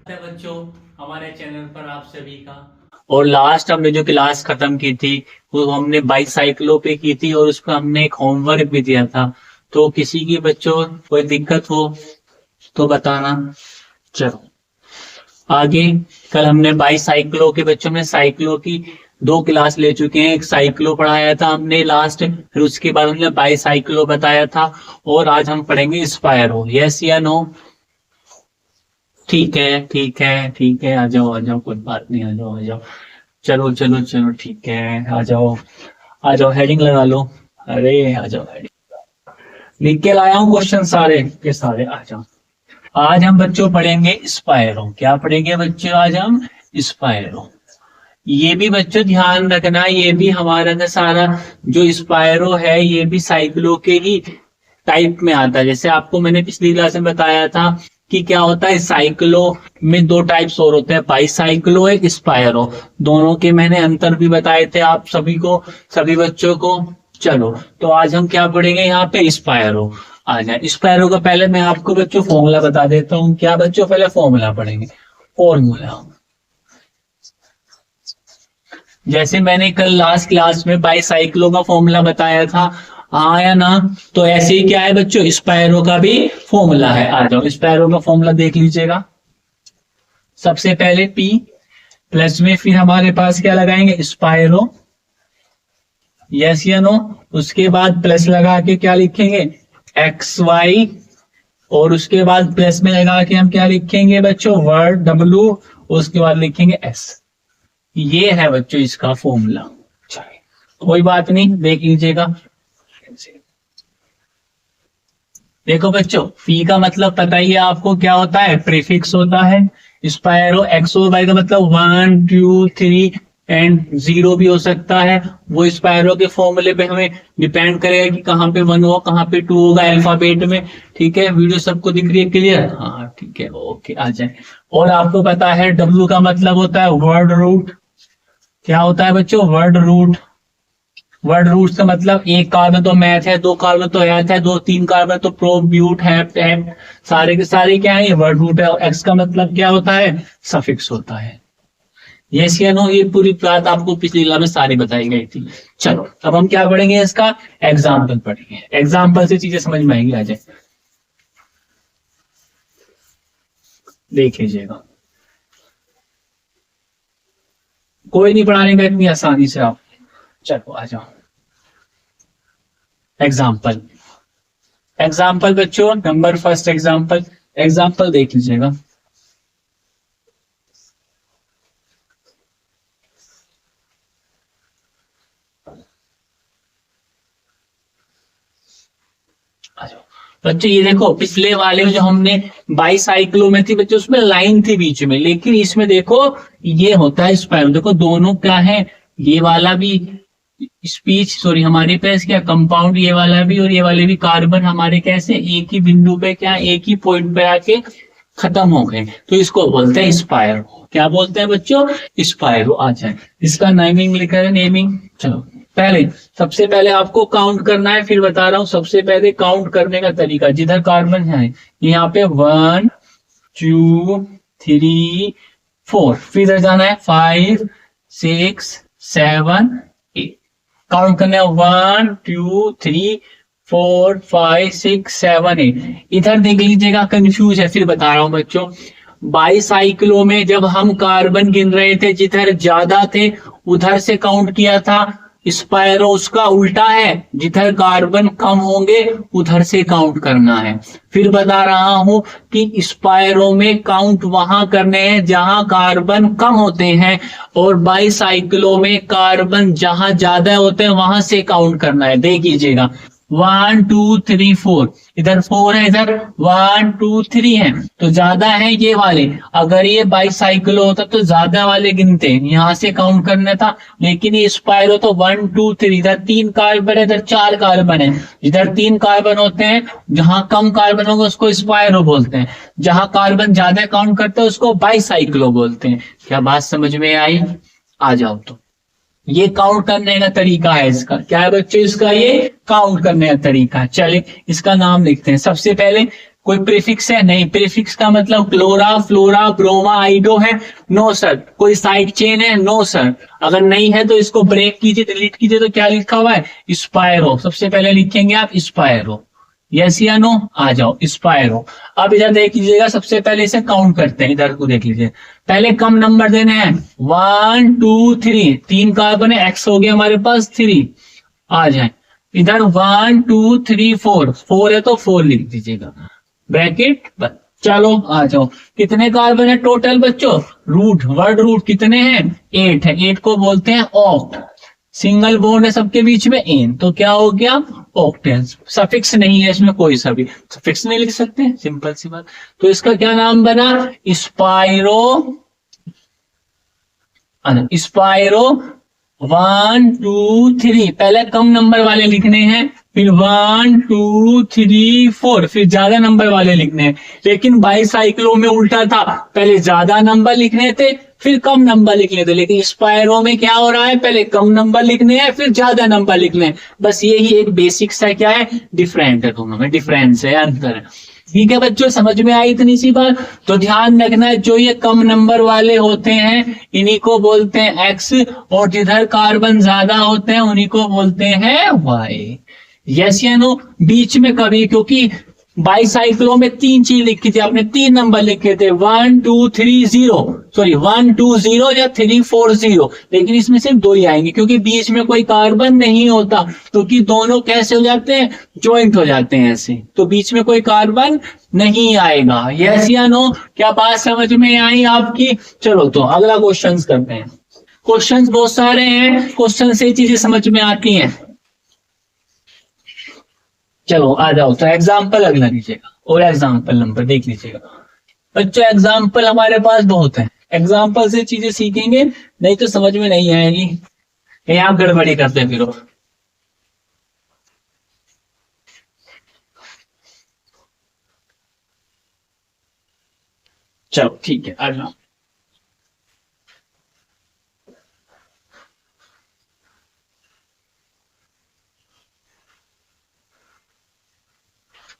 बच्चों, हमारे चैनल पर आप सभी का। और लास्ट हमने जो क्लास खत्म की थी वो हमने बाईसाइकिलों पे की थी और उसका हमने एक होमवर्क भी दिया था। तो किसी की बच्चों कोई दिक्कत हो तो बताना। चलो आगे। कल हमने बाईसाइकिलों के बच्चों में साइकिलों की 2 क्लास ले चुके हैं। एक साइकिलो पढ़ाया था हमने लास्ट, फिर उसके बाद हमने बाईसाइकिलो बताया था। और आज हम पढ़ेंगे स्पायरो। यस या नो? ठीक है ठीक है ठीक है, आ जाओ कोई बात नहीं, आ जाओ। चलो चलो चलो ठीक है, आ जाओ हेडिंग लगा लो। अरे आ जाओ, हेडिंग लिख के लाया हूँ, क्वेश्चन सारे के सारे। आ जाओ। आज हम बच्चों पढ़ेंगे स्पायरो। क्या पढ़ेंगे बच्चों आज हम? स्पायरो। ये भी बच्चों ध्यान रखना, ये भी हमारा का सारा जो स्पायरो है ये भी साइकिलों के ही टाइप में आता है। जैसे आपको मैंने पिछली क्लास में बताया था कि क्या होता है साइकिलो में 2 टाइप्स और होते हैं, बाईसाइकिलो एक स्पायरो। दोनों के मैंने अंतर भी बताए थे आप सभी को, सभी बच्चों को। चलो तो आज हम क्या पढ़ेंगे यहाँ पे? स्पायरो। आ जाए। स्पायरो का पहले मैं आपको बच्चों फॉर्मूला बता देता हूँ। क्या बच्चों? पहले फॉर्मूला पढ़ेंगे। फॉर्मूला जैसे मैंने कल लास्ट क्लास में बाईसाइकिलों का फॉर्मूला बताया था, हाँ या ना? तो ऐसे ही क्या है बच्चों, स्पायरो का भी फॉर्मूला है। आ जाओ, स्पायरो का फॉर्मूला देख लीजिएगा। सबसे पहले P प्लस में फिर हमारे पास क्या लगाएंगे? स्पायरो। यस या नो? उसके बाद प्लस लगा के क्या लिखेंगे? X Y. और उसके बाद प्लस में लगा के हम क्या लिखेंगे बच्चों? Word W। उसके बाद लिखेंगे S। ये है बच्चों इसका फॉर्मूला। कोई बात नहीं, देख लीजिएगा। देखो बच्चों, पी का मतलब पता ही है आपको क्या होता है? प्रीफिक्स होता है। स्पायरो एक्स और वाई का मतलब 1 2 3 एंड 0 भी हो सकता है। वो स्पायरो के फॉर्मूले पे हमें डिपेंड करेगा कि कहाँ पे 1 होगा कहाँ पे 2 होगा अल्फाबेट में। ठीक है, वीडियो सबको दिख रही है? क्लियर? हाँ ठीक है, ओके आ जाए। और आपको पता है डब्ल्यू का मतलब होता है वर्ड रूट। क्या होता है बच्चों? Word root. वर्ड रूट्स का मतलब एक कार्बन तो मैथ है, 2 कार्बन तो एथ है, 2 3 कार्बन तो प्रोप ब्यूट है। सारे के सारे क्या है? ये वर्ड रूट है। एक्स का मतलब क्या होता है? सफिक्स होता है। यस या नो? ये पूरी बात आपको पिछली क्लास में सारी बताई गई थी। चलो अब हम क्या पढ़ेंगे? इसका एग्जाम्पल पढ़ेंगे। एग्जाम्पल से चीजें समझ में आएंगी। आ जाए, देख लीजिएगा। कोई नहीं पढ़ाने का इतनी आसानी से आप। चलो आ जाओ। एग्जाम्पल। एग्जाम्पल बच्चों, नंबर फर्स्ट एग्जाम्पल। एग्जाम्पल देख लीजिएगा। बच्चों ये देखो, पिछले वाले में जो हमने बाईसाइकिलों में थी बच्चों, उसमें लाइन थी बीच में, लेकिन इसमें देखो ये होता है स्पाइरल। देखो दोनों क्या है? ये वाला भी स्पीच सॉरी हमारे पास क्या कंपाउंड, ये वाला भी और ये वाले भी कार्बन हमारे कैसे एक ही बिंदु पे, क्या एक ही पॉइंट पे आके खत्म हो गए। तो इसको बोलते हैं स्पायरो। क्या बोलते हैं बच्चों? स्पायरो। आ जाए, इसका नेमिंग लिखा है, नेमिंग। चलो पहले सबसे पहले आपको काउंट करना है, फिर बता रहा हूं सबसे पहले काउंट करने का तरीका। जिधर कार्बन है यहाँ पे 1 2 3 4, फिर इधर जाना है 5 6 7 8। काउंट करना है 1 2 3 4 5 6 7 8। इधर देख लीजिएगा, कंफ्यूज है, फिर बता रहा हूं बच्चों। बाईसाइकिलों में जब हम कार्बन गिन रहे थे, जिधर ज्यादा थे उधर से काउंट किया था। स्पायरो उसका उल्टा है, जिधर कार्बन कम होंगे उधर से काउंट करना है। फिर बता रहा हूं कि स्पायरो में काउंट वहां करने हैं जहां कार्बन कम होते हैं, और बाईसाइकिलों में कार्बन जहां ज्यादा होते हैं वहां से काउंट करना है। देख लीजिएगा 1 2 3 4, इधर 4 है, इधर 1 2 3 है, तो ज्यादा है ये वाले। अगर ये बाईसाइकिल होता तो ज्यादा वाले गिनते, यहां से काउंट करना था। लेकिन ये स्पायरो तो 1 2 3, इधर 3 कार्बन है, इधर 4 कार्बन है। इधर 3 कार्बन होते हैं, जहां कम कार्बन होगा उसको स्पायरो बोलते हैं, जहां कार्बन ज्यादा काउंट करते हैं उसको बाईसाइकिलो बोलते हैं। क्या बात समझ में आई? आ जाओ तो। ये काउंट करने का तरीका है इसका। क्या है बच्चों? इसका ये काउंट करने का तरीका है। चलिए इसका नाम लिखते हैं। सबसे पहले कोई प्रीफिक्स है? नहीं। प्रीफिक्स का मतलब क्लोरा, फ्लोरा, ब्रोमा, आइडो है? No sir. कोई साइड चेन है? No sir. अगर नहीं है तो इसको ब्रेक कीजिए, डिलीट कीजिए। तो क्या लिखा हुआ है? स्पायरो। सबसे पहले लिखेंगे आप स्पायरो। यस या नो? आ जाओ स्पायरो। अब इधर देख लीजिएगा, सबसे पहले इसे काउंट करते हैं। इधर को देख लीजिए, पहले कम नंबर देने हैं। 1 2 3, 3 कार्बन है, एक्स हो गया हमारे पास 3। आ जाए इधर 1 2 3 4, 4 है तो 4 लिख दीजिएगा, ब्रैकेट बंद। चलो आ जाओ, कितने कार्बन है टोटल बच्चों? रूट, वर्ड रूट कितने हैं? 8 है। 8 को बोलते हैं ऑक्ट। सिंगल बॉन्ड है सबके बीच में एन, तो क्या हो गया? ऑक्टेन। सफिक्स नहीं है इसमें कोई सा भी, सफिक्स नहीं लिख सकते, सिंपल सी बात। तो इसका क्या नाम बना? स्पाइरो। स्पाइरो 1 2 3, पहले कम नंबर वाले लिखने हैं, फिर 1 2 3 4, फिर ज्यादा नंबर वाले लिखने हैं। लेकिन बाईसाइक्लो में उल्टा था, पहले ज्यादा नंबर लिखने थे फिर कम नंबर लिखने थे। लेकिन स्पायरो में क्या हो रहा है? पहले कम नंबर लिखने हैं फिर ज्यादा नंबर लिखने हैं। बस यही एक बेसिक्स है। क्या है? डिफरेंट है, दोनों में डिफरेंस है, अंतर है। ठीक है बच्चों, समझ में आई इतनी सी बात? तो ध्यान रखना है, जो ये कम नंबर वाले होते हैं इन्हीं को बोलते हैं एक्स, और जिधर कार्बन ज्यादा होते हैं उन्हीं को बोलते हैं वाई। यस या नो? बीच में कभी, क्योंकि बाईसाइक्लो में 3 चीज लिखी थी आपने, 3 नंबर लिखे थे, 1 2 3 0, सॉरी 1 2 0 या 3 4 0, लेकिन इसमें सिर्फ 2 ही आएंगे क्योंकि बीच में कोई कार्बन नहीं होता। क्योंकि दोनों कैसे हो जाते हैं? ज्वाइंट हो जाते हैं ऐसे, तो बीच में कोई कार्बन नहीं आएगा। यस या नो? क्या बात समझ में आई आपकी? चलो तो अगला क्वेश्चन करते हैं। क्वेश्चन बहुत सारे हैं, क्वेश्चन से चीजें समझ में आती हैं। चलो आ जाओ, तो एग्जाम्पल अगला लीजिएगा और एग्जाम्पल नंबर देख लीजिएगा बच्चों। एग्जाम्पल हमारे पास बहुत है, एग्जाम्पल से चीजें सीखेंगे, नहीं तो समझ में नहीं आएगी, कहीं आप गड़बड़ी करते फिर। चलो ठीक है, आ जाओ।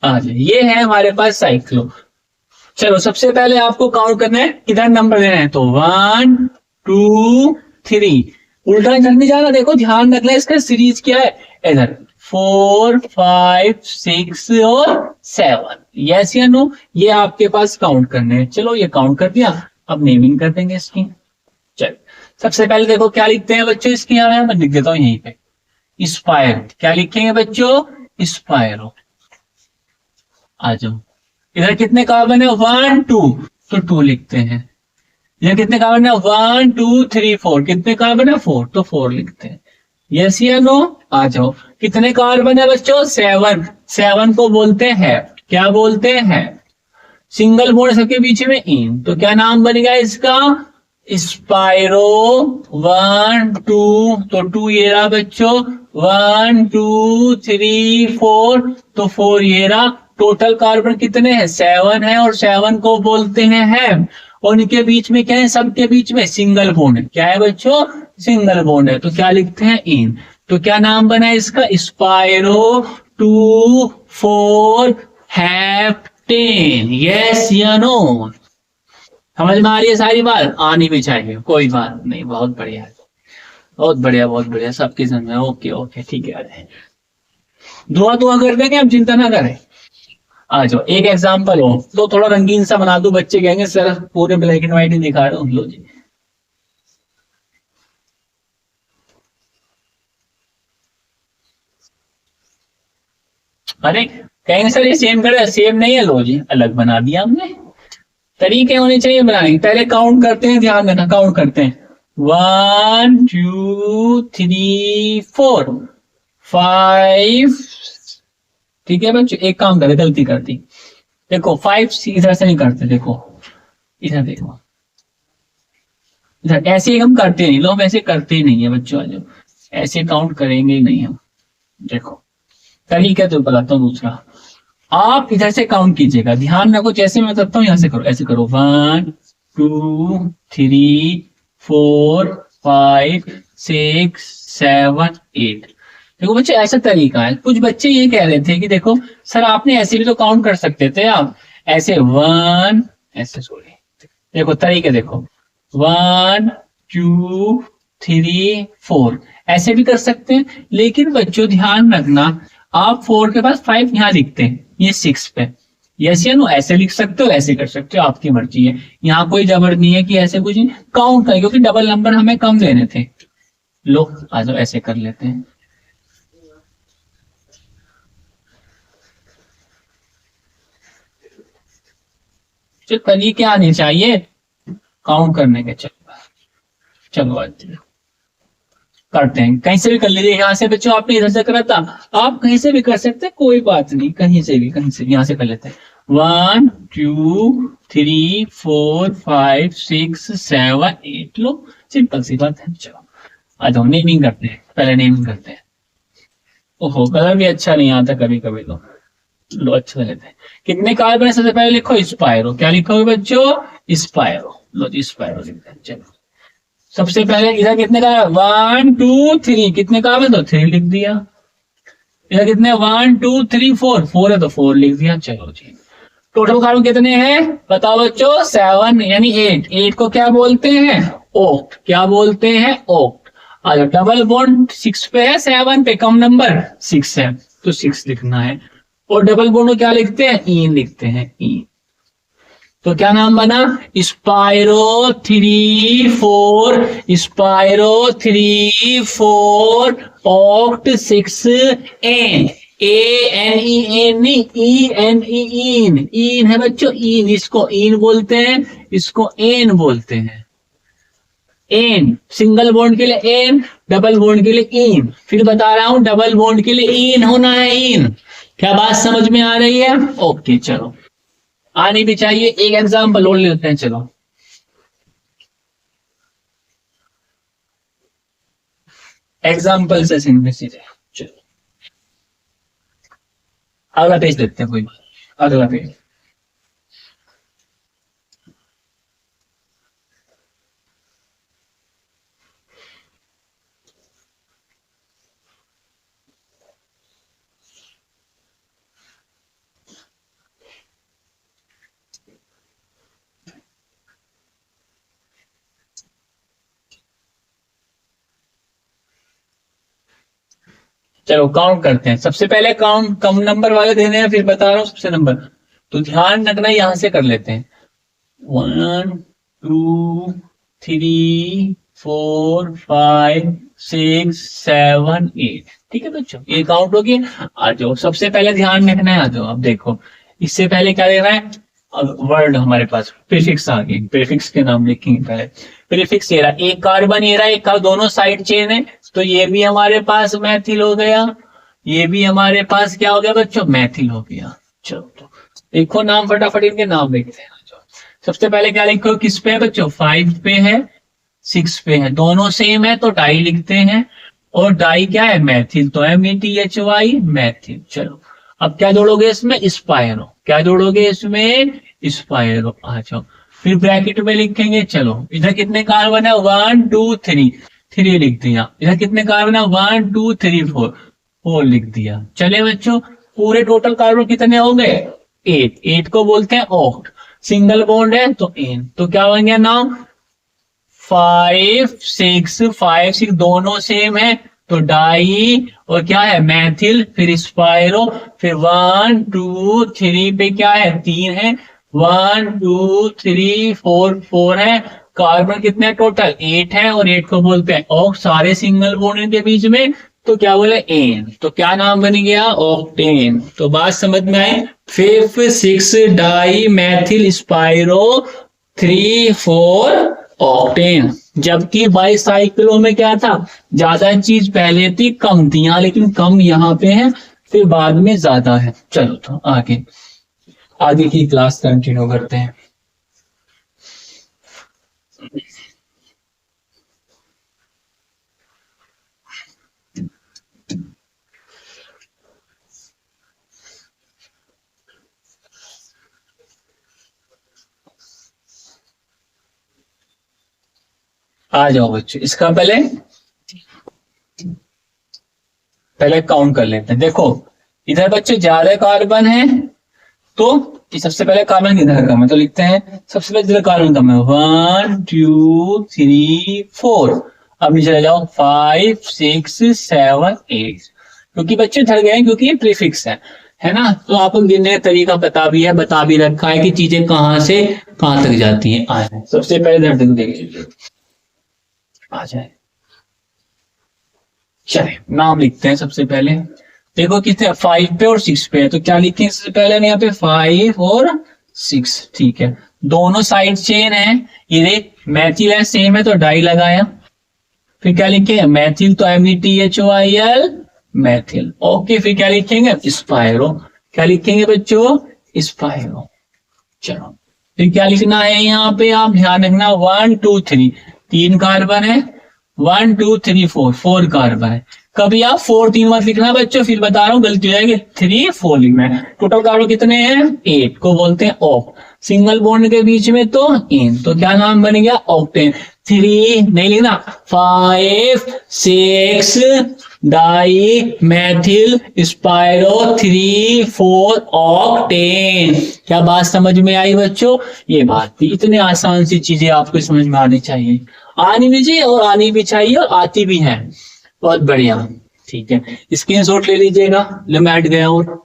आ जाए, ये है हमारे पास साइक्लो। चलो सबसे पहले आपको काउंट करना है, किधर नंबर देना है, तो 1 2 3, उल्टा इधर नहीं जाना। देखो ध्यान रखना, इसका सीरीज क्या है? इधर 4 5 6 और 7। यस या नो? ये आपके पास काउंट करने हैं। चलो ये काउंट कर दिया, अब नेमिंग कर देंगे इसकी। चलो सबसे पहले देखो क्या लिखते हैं बच्चों इसकी, यहाँ मैं लिख देता हूँ यहीं पे, स्पायरो। क्या लिखेंगे बच्चों? स्पायरो। आ जाओ, इधर कितने कार्बन है? 1 2, तो 2 लिखते हैं। इधर कितने कार्बन है? 1 2 3 4, कितने कार्बन है? 4, तो 4 लिखते हैं। यस या नो? आ जाओ, कितने कार्बन है बच्चों? 7। 7 को बोलते हैं, क्या बोलते हैं? सिंगल बॉन्ड सबके बीच में इन, तो क्या नाम बनेगा इसका? स्पायरो 1 2, तो 2 ये रहा बच्चों, 1 2 3 4, तो 4 ये रहा। टोटल कार्बन कितने हैं? 7 है, और 7 को बोलते हैं हैव, और इनके बीच में क्या है? सबके बीच में सिंगल बॉन्ड है। क्या है बच्चों? सिंगल बॉन्ड है, तो क्या लिखते हैं? इन। तो क्या नाम बना है इसका? स्पायरो 2 4 हेप्टेन। यस या नो? समझ में आ रही है सारी बात? आनी भी चाहिए, कोई बात नहीं। बहुत बढ़िया, बहुत बढ़िया, बहुत बढ़िया, सबकी समझ में। ओके ओके ठीक है, दुआ दुआ कर देंगे, हम चिंता ना करें। आ जाओ, एक एग्जाम्पल हो तो थोड़ा रंगीन सा बना दो, बच्चे कहेंगे सर पूरे ब्लैक एंड व्हाइट ही दिखा रहे हो। लो जी, अरे कहेंगे सर ये सेम करे, सेम नहीं है। लो जी, अलग बना दिया हमने। तरीके होने चाहिए बनाने के। पहले काउंट करते हैं, ध्यान देना, काउंट करते हैं। 1 2 3 4 5। ठीक है बच्चों, एक काम करे, गलती कर दी। देखो 5 इधर से नहीं करते, देखो इधर देखो, इधर ऐसे हम करते नहीं, लोग ऐसे करते ही नहीं है बच्चों। आज ऐसे काउंट करेंगे ही नहीं हम। देखो तरीका तो बताता हूँ दूसरा, आप इधर से काउंट कीजिएगा, ध्यान रखो। जैसे मैं बताता हूँ यहाँ से करो, ऐसे करो 1 2 3 4 5 6 7 8। देखो बच्चे ऐसा तरीका है। कुछ बच्चे ये कह रहे थे कि देखो सर आपने ऐसे भी तो काउंट कर सकते थे, आप ऐसे 1 ऐसे, सॉरी देखो तरीके देखो 1 2 3 4 ऐसे भी कर सकते हैं। लेकिन बच्चों ध्यान रखना, आप 4 के पास 5 यहाँ लिखते हैं, ये 6 पे, यस या नो, ऐसे लिख सकते हो ऐसे कर सकते हो, आपकी मर्जी है। यहाँ कोई जबर नहीं है कि ऐसे कुछ नहीं काउंट करें, क्योंकि डबल नंबर हमें कम देने थे। लो आ जाओ ऐसे कर लेते हैं। जो तरीके आने चाहिए काउंट करने के। चलो चलो आज करते हैं, कहीं से भी कर लीजिए। यहाँ से बच्चों आपने इधर से करा था, आप कहीं से भी कर सकते हैं, कोई बात नहीं, कहीं से भी, कहीं से भी। यहाँ से कर लेते हैं 1 2 3 4 5 6 7 8। लो सिंपल सी बात है। चलो आ जाओ नेमिंग करते हैं, पहले नेमिंग करते हैं। ओहो कलर भी अच्छा नहीं आता कभी कभी तो। लो अच्छा लेते हैं। कितने कार्बन है, सबसे पहले लिखो स्पायरो। क्या लिखोगे बच्चों? स्पायरो। लो जी स्पायरो लिखते हैं। चलो सबसे पहले इधर कितने का 1 2 3, कितने कार्बन तो 3 लिख दिया। इधर कितने 1 2 3 4, 4 है तो 4 लिख दिया। चलो जी टोटल कार्बन कितने हैं बताओ बच्चों? 7 यानी 8। 8 को क्या बोलते हैं? ओक्ट। क्या बोलते हैं? ओक्ट। अगर डबल बॉन्ड 6 पे है, 7 पे कम नंबर 6 है तो 6 लिखना है। और डबल बॉन्ड को क्या लिखते हैं? ईन लिखते हैं, ईन। तो क्या नाम बना? स्पायरो 3 4, स्पायरो 3 4 ऑक्ट 6 एन। ANEN, ENE, ईन है बच्चों, ईन। इसको ईन बोलते हैं, इसको एन बोलते हैं। एन सिंगल बॉन्ड के लिए एन, डबल बॉन्ड के लिए ईन। फिर बता रहा हूं डबल बॉन्ड के लिए ईन होना है, ईन। क्या बात समझ में आ रही है? ओके चलो आनी भी चाहिए। एक एग्जाम्पल और लेते हैं। चलो एग्जाम्पल से सीधे चलो अगला पेज देखते हैं। कोई अगला पेज। चलो काउंट करते हैं। सबसे पहले काउंट कम नंबर वाले देने हैं, फिर बता रहा हूं सबसे नंबर। तो ध्यान रखना यहां से कर लेते हैं 1 2 3 4 5 6 7 8। ठीक है बच्चों ये काउंट होगी। आ जाओ सबसे पहले ध्यान रखना है। आ जाओ अब देखो इससे पहले क्या देना है? अब वर्ड हमारे पास प्रीफिक्स आ गए, प्रीफिक्स के नाम लिखेंगे पहले। प्रीफिक्स ये रहा, एक कार्बन ये रहा, एक का दोनों साइड चेन है, तो ये भी हमारे पास मैथिल हो गया, ये भी हमारे पास क्या हो गया बच्चों? मैथिल हो गया। चलो तो देखो नाम फटाफट इनके नाम लिखते हैं। सबसे पहले क्या लिखो? किस पे है बच्चों? 5 पे है, 6 पे है, दोनों सेम है तो डाई लिखते हैं। और डाई क्या है? मैथिल। तो METHY मैथिल। चलो अब क्या जोड़ोगे इसमें? स्पायरो। क्या जोड़ोगे इसमें? स्पायरो। आ जाओ फिर ब्रैकेट में लिखेंगे। चलो इधर कितने कार्बन है? 1 2 3, 3 लिख दिया। इधर कितने कार्बन है? 1 2 3 4, 4 लिख दिया। चले बच्चों पूरे टोटल कार्बन कितने हो गए? 8। 8 को बोलते हैं ऑक्ट। सिंगल बॉन्ड है तो एन। तो क्या बन गया नाम? 5 6, 5 6 दोनों सेम है तो डाई, और क्या है? मैथिल। फिर स्पायरो, फिर 1 2 3 पे क्या है? 3 है, 1 2 3 4 4 है। कार्बन कितने टोटल? 8 है, और 8 को बोलते हैं ऑक्ट। सारे सिंगल बॉन्ड इनके बीच में तो क्या बोले? एन। तो क्या नाम बन गया? ऑक्टेन। तो बात समझ में आई? 5 6 डाई मैथिल स्पायरो 3 4 ऑक्टेन। जबकि बाईसाइक्लो में क्या था? ज्यादा चीज पहले थी, कम थी। यहाँ लेकिन कम यहाँ पे है, फिर बाद में ज्यादा है। चलो तो आगे आगे की क्लास कंटिन्यू करते हैं। आ जाओ बच्चों इसका पहले पहले काउंट कर लेते हैं। देखो इधर बच्चे ज्यादा कार्बन है तो सबसे पहले कार्बन किधर कम है, तो लिखते हैं सबसे पहले कार्बन कम है 1 2 3 4। अब नीचे जाओ 5 6 7 8, क्योंकि बच्चे धर गए हैं क्योंकि ये प्रीफिक्स है ना। तो आपको गिनने का तरीका बता भी रखा है कि चीजें कहां से कहां तक जाती हैं। आ जाए सबसे पहले धर देख लीजिए, आ जाए चले नाम लिखते हैं सबसे पहले। देखो कितने 5 पे और 6 पे है, तो क्या लिखेंगे सबसे पहले यहाँ पे 5 और 6, ठीक है। दोनों साइड चेन है, ये मैथिल है सेम है तो डाई लगाया। फिर क्या लिखेंगे मैथिल, तो METHYL मैथिल। ओके फिर क्या लिखेंगे स्पायरो, क्या लिखेंगे बच्चों स्पायरो। चलो फिर क्या लिखना है यहाँ पे, आप ध्यान रखना 1 2 3 3 कार्बन है, 1 2 3 4 कार्बन है। कभी आप 4 3 मत लिखना बच्चों, फिर बता रहा हूँ गलती हो जाएगी, 3 4 लिखना है। टोटल कार्बन कितने हैं 8 को बोलते हैं ऑक्ट, सिंगल बॉन्ड के बीच में तो इन, तो क्या नाम बन गया ऑक्टेन। 3 नहीं लिखना, 5 6 डाई मैथिल स्पायरो 3 4 ऑक्टेन। क्या बात समझ में आई बच्चों, ये बात थी। इतने आसान सी चीजें आपको समझ में आनी चाहिए, आनी भी चाहिए और आनी भी चाहिए और आती भी है। बहुत बढ़िया, ठीक है स्क्रीनशॉट ले लीजिएगा। लो मैं हट गया और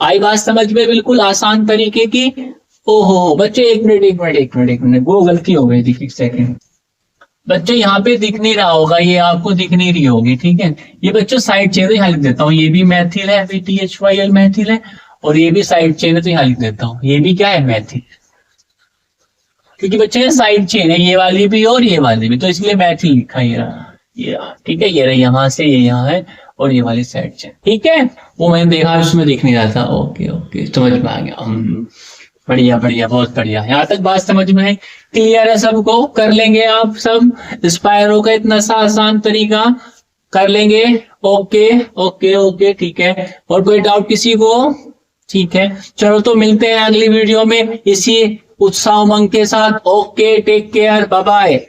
आई बात समझ में बिल्कुल आसान तरीके की। ओहो बच्चे एक मिनट वो गलती हो गई थी, एक सेकेंड बच्चे यहाँ पे दिख नहीं रहा होगा, ये आपको दिख नहीं रही होगी, ठीक है। ये बच्चों साइड चेन है, यहाँ लिख देता हूँ, ये भी मैथिल है METHYL मैथिल है, और ये भी साइड चेन है तो यहाँ लिख देता हूँ ये भी क्या है मैथिल, क्योंकि बच्चे साइड चेन है ये वाली भी और ये वाली भी, तो इसलिए मैथिल लिखा ये ठीक है। ये रही यहाँ से ये यहाँ है और ये वाली साइड चेन, ठीक है। वो मैंने देखा उसमें दिख नहीं रहा था। ओके समझ में आ गया, बढ़िया बहुत बढ़िया। यहाँ तक बात समझ में है, क्लियर है सबको, कर लेंगे आप सब स्पायरो का इतना सा आसान तरीका कर लेंगे। ओके ठीक है। और कोई डाउट किसी को, ठीक है चलो तो मिलते हैं अगली वीडियो में इसी उत्साह उमंग के साथ। Okay take care, bye bye.